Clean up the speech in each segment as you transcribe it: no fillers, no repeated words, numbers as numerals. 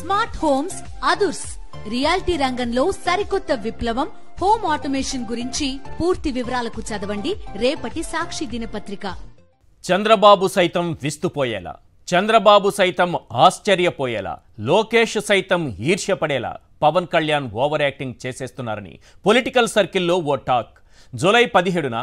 Smart homes అదుర్స్ reality రంగంలో సరికొత్త విప్లవం హోమ్ ఆటోమేషన్ గురించి పూర్తి వివరాలకు చదవండి రేపటి సాక్షి దినపత్రిక. చంద్రబాబు సైతం విస్తుపోయేలా, చంద్రబాబు సైతం ఆశ్చర్యపోయేలా, లోకేష్ సైతం ఈర్ష్యపడేలా పవన్ కళ్యాణ్ ఓవర్ యాక్టింగ్ చేసేస్తున్నారని పొలిటికల్ సర్కిల్లో ఓ టాక్. జూలై 17న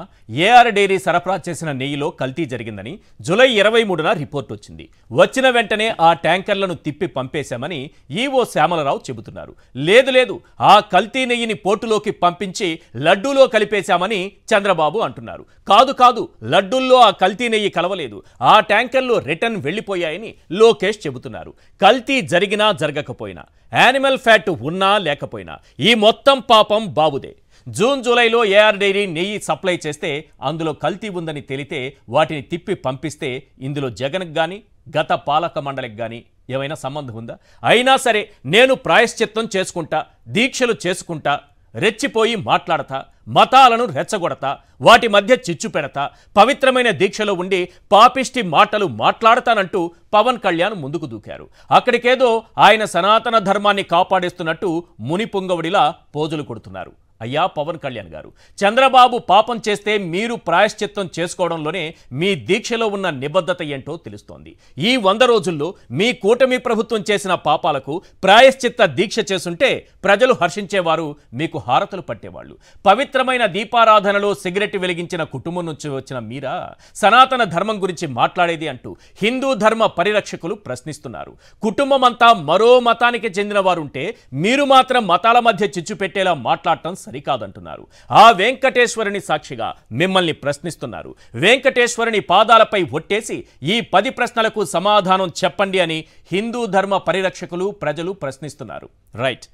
ఏఆర్ డైరీ సరఫరా చేసిన నెయ్యిలో కల్తీ జరిగిందని జూలై 23న రిపోర్ట్ వచ్చింది. వచ్చిన వెంటనే ఆ ట్యాంకర్లను తిప్పి పంపేశామని ఈవో శ్యామలరావు చెబుతున్నారు. లేదు ఆ కల్తీ నెయ్యిని పోర్టులోకి పంపించి లడ్డూలో కలిపేశామని చంద్రబాబు అంటున్నారు. కాదు లడ్డూల్లో ఆ కల్తీ నెయ్యి కలవలేదు, ఆ ట్యాంకర్లు రిటర్న్ వెళ్లిపోయాయని లోకేష్ చెబుతున్నారు. కల్తీ జరిగినా జరగకపోయినా, యానిమల్ ఫ్యాట్ ఉన్నా లేకపోయినా ఈ మొత్తం పాపం బాబుదే. జూన్ జూలైలో ఏఆర్ డైరీ నెయ్యి సప్లై చేస్తే అందులో కల్తీ ఉందని తెలితే వాటిని తిప్పి పంపిస్తే ఇందులో జగన్కి కానీ గత పాలక మండలికి కానీ ఏమైనా సంబంధం ఉందా? అయినా సరే నేను ప్రాయశ్చిత్తం చేసుకుంటా, దీక్షలు చేసుకుంటా, రెచ్చిపోయి మాట్లాడతా, మతాలను రెచ్చగొడతా, వాటి మధ్య చిచ్చు పెడతా, పవిత్రమైన దీక్షలో ఉండి పాపిష్టి మాటలు మాట్లాడతానంటూ పవన్ కళ్యాణ్ ముందుకు దూకారు. అక్కడికేదో ఆయన సనాతన ధర్మాన్ని కాపాడేస్తున్నట్టు మునిపుంగవుడిలా పోజులు కొడుతున్నారు. అయ్యా పవన్ కళ్యాణ్ గారు, చంద్రబాబు పాపం చేస్తే మీరు ప్రాయశ్చిత్తం చేసుకోవడంలోనే మీ దీక్షలో ఉన్న నిబద్ధత ఏంటో తెలుస్తోంది. ఈ 100 రోజుల్లో మీ కూటమి ప్రభుత్వం చేసిన పాపాలకు ప్రాయశ్చిత్త దీక్ష చేసుంటే ప్రజలు హర్షించేవారు, మీకు హారతులు పట్టేవాళ్ళు. పవిత్రమైన దీపారాధనలో సిగరెట్ వెలిగించిన కుటుంబం నుంచి వచ్చిన మీరా సనాతన ధర్మం గురించి మాట్లాడేది అంటూ హిందూ ధర్మ పరిరక్షకులు ప్రశ్నిస్తున్నారు. కుటుంబం అంతా మరో మతానికి చెందిన వారుంటే మీరు మాత్రం మతాల మధ్య చిచ్చు పెట్టేలా మాట్లాడటం సరికాదంటున్నారు. ఆ వెంకటేశ్వరుని సాక్షిగా మిమ్మల్ని ప్రశ్నిస్తున్నారు. వెంకటేశ్వరుని పాదాలపై ఒట్టేసి ఈ 10 ప్రశ్నలకు సమాధానం చెప్పండి అని హిందూ ధర్మ పరిరక్షకులు ప్రజలు ప్రశ్నిస్తున్నారు. Right.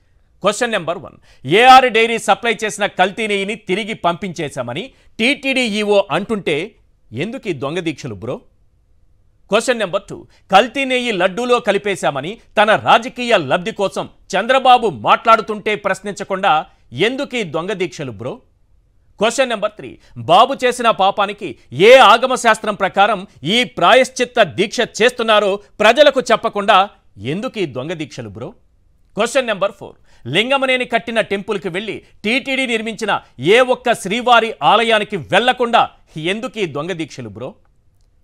Question number 1, AR dairy supply చేసిన కల్తీ నెయ్యిని తిరిగి పంపించేశామని టీటీడీ ఈవో అంటుంటే ఎందుకు ఈ దొంగ దీక్షలు బ్రో? క్వశ్చన్ నెంబర్ 2, కల్తీ నెయ్యి లడ్డూలో కలిపేశామని తన రాజకీయ లబ్ధి కోసం చంద్రబాబు మాట్లాడుతుంటే ప్రశ్నించకుండా ఎందుకు ఈ దొంగ దీక్షలు బ్రో? క్వశ్చన్ నెంబర్ 3, బాబు చేసిన పాపానికి ఏ ఆగమ శాస్త్రం ప్రకారం ఈ ప్రాయశ్చిత్త దీక్ష చేస్తున్నారో ప్రజలకు చెప్పకుండా ఎందుకు ఈ దొంగ దీక్షలు బ్రో? క్వశ్చన్ నెంబర్ 4, లింగమనేని కట్టిన టెంపుల్కి వెళ్ళి టీటీడీ నిర్మించిన ఏ ఒక్క శ్రీవారి ఆలయానికి వెళ్లకుండా ఎందుకు ఈ దొంగ దీక్షలు బ్రో?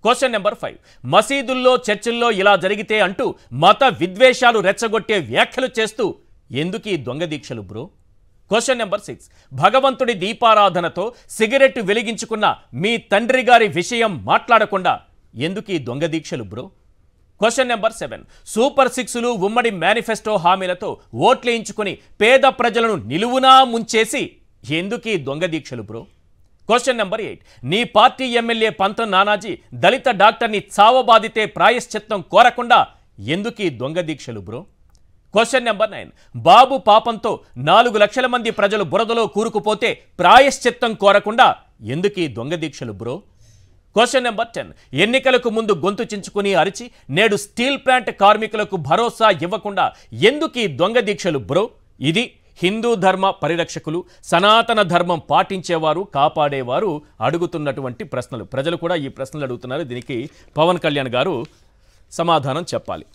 క్వశ్చన్ నెంబర్ 5, మసీదుల్లో చర్చిల్లో ఇలా జరిగితే అంటూ మత విద్వేషాలు రెచ్చగొట్టే వ్యాఖ్యలు చేస్తూ ఎందుకు ఈ దొంగ దీక్షలు బ్రో? క్వశ్చన్ నెంబర్ 6, భగవంతుడి దీపారాధనతో సిగరెట్ వెలిగించుకున్న మీ తండ్రి గారి విషయం మాట్లాడకుండా ఎందుకు ఈ దొంగ దీక్షలు బ్రో? క్వశ్చన్ నెంబర్ 7, సూపర్ 6లు ఉమ్మడి మేనిఫెస్టో హామీలతో ఓట్లేయించుకుని పేద ప్రజలను నిలువునా ముంచేసి ఎందుకు ఈ దొంగ దీక్షలు బ్రో? క్వశ్చన్ నెంబర్ 8, నీ పార్టీ ఎమ్మెల్యే పంతం నానాజీ దళిత డాక్టర్ని చావబాదితే ప్రాయశ్చిత్తం కోరకుండా ఎందుకు ఈ దొంగ దీక్షలు బ్రో? క్వశ్చన్ నెంబర్ 9, బాబు పాపంతో 4 లక్షల మంది ప్రజలు బురదలో కూరుకుపోతే ప్రాయశ్చిత్తం కోరకుండా ఎందుకు ఈ దొంగ దీక్షలు బ్రో? క్వశ్చన్ నెంబర్ 10, ఎన్నికలకు ముందు గొంతు చించుకుని అరిచి నేడు స్టీల్ ప్లాంట్ కార్మికులకు భరోసా ఇవ్వకుండా ఎందుకు ఈ దొంగ దీక్షలు బ్రో? ఇది హిందూ ధర్మ పరిరక్షకులు, సనాతన ధర్మం పాటించేవారు, కాపాడేవారు అడుగుతున్నటువంటి ప్రశ్నలు. ప్రజలు కూడా ఈ ప్రశ్నలు అడుగుతున్నారు. దీనికి పవన్ కళ్యాణ్ గారు సమాధానం చెప్పాలి.